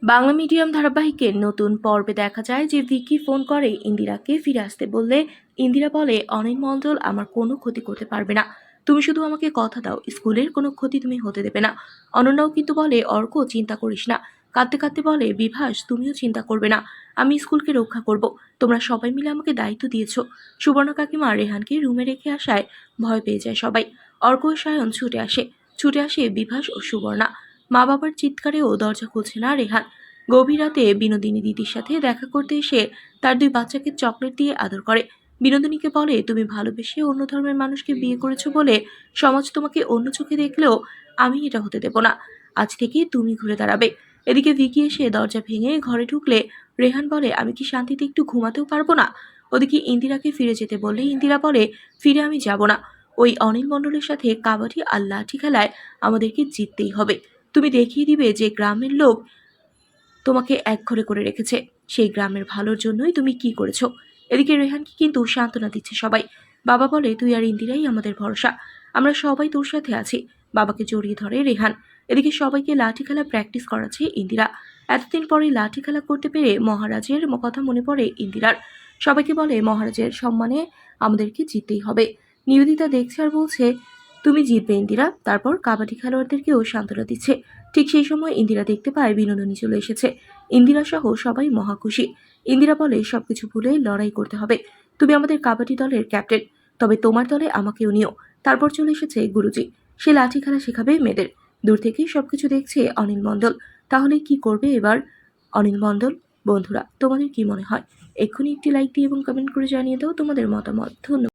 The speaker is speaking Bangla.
বাংলা মিডিয়াম ধারাবাহিকের নতুন পর্বে দেখা যায় যে ভিকি ফোন করে ইন্দিরাকে ফিরে আসতে বললে ইন্দিরা বলে অনিল মণ্ডল আমার কোনো ক্ষতি করতে পারবে না। তুমি শুধু আমাকে কথা দাও স্কুলের কোনো ক্ষতি তুমি হতে দেবে না। অনন্যাও কিন্তু বলে অর্ক চিন্তা করিস না। কাঁদতে কাঁদতে বলে বিভাস তুমিও চিন্তা করবে না, আমি স্কুলকে রক্ষা করব। তোমরা সবাই মিলে আমাকে দায়িত্ব দিয়েছো। সুবর্ণা কাকিমা রেহানকে রুমে রেখে আসায় ভয় পেয়ে যায় সবাই। অর্ক ও সায়ন ছুটে আসে বিভাস ও সুবর্ণা। মা বাবার চিৎকারেও দরজা খুলছে না রেহান। গভীর রাতে বিনোদিনী দিদির সাথে দেখা করতে এসে তার দুই বাচ্চাকে চকলেট দিয়ে আদর করে। বিনোদিনীকে বলে তুমি ভালোবেসে অন্য ধর্মের মানুষকে বিয়ে করেছো বলে সমাজ তোমাকে অন্য চোখে দেখলেও আমি এটা হতে দেব না। আজ থেকে তুমি ঘুরে দাঁড়াবে। এদিকে ভিকি এসে দরজা ভেঙে ঘরে ঢুকলে রেহান বলে আমি কি শান্তিতে একটু ঘুমাতেও পারবো না। ওদিকে ইন্দিরাকে ফিরে যেতে বললে ইন্দিরা বলে ফিরে আমি যাব না। ওই অনিল মণ্ডলের সাথে কাবাডি আর লাঠি খেলায় আমাদেরকে জিততেই হবে। তুমি দেখিয়ে দিবে যে গ্রামের লোক তোমাকে একঘরে করে রেখেছে, সেই গ্রামের ভালোর জন্যই তুমি কি করেছো। এদিকে রেহানকে কিন্তু সান্ত্বনা দিচ্ছে সবাই। বাবা বলে তুই আর ইন্দিরাই আমাদের ভরসা, আমরা সবাই তোর সাথে আছি। বাবাকে জড়িয়ে ধরে রেহান। এদিকে সবাইকে লাঠি খেলা প্র্যাকটিস করাচ্ছে ইন্দিরা। এতদিন পরে লাঠি খেলা করতে পেরে মহারাজের কথা মনে পড়ে ইন্দিরার। সবাইকে বলে মহারাজের সম্মানে আমাদেরকে জিততেই হবে। নিবেদিতা দেখছে আর বলছে তুমি জিতবে ইন্দিরা। তারপর কাবাডি খেলোয়াড়দেরকেও সান্ত্বনা দিচ্ছে। ঠিক সেই সময় ইন্দিরা দেখতে পায় বিনোদিনী চলে এসেছে। ইন্দিরা সহ সবাই মহা খুশি। ইন্দিরা বলে সবকিছু ভুলে লড়াই করতে হবে। তুমি আমাদের কাবাডি দলের ক্যাপ্টেন, তবে তোমার দলে আমাকেও নিও। তারপর চলে এসেছে গুরুজি, সে লাঠি খেলা শেখাবে মেয়েদের। দূর থেকে সবকিছু দেখছে অনিল মণ্ডল। তাহলে কি করবে এবার অনিল মণ্ডল? বন্ধুরা তোমাদের কি মনে হয়? এক্ষুনি একটি লাইক দিয়ে এবং কমেন্ট করে জানিয়ে দাও তোমাদের মতামত। ধন্যবাদ।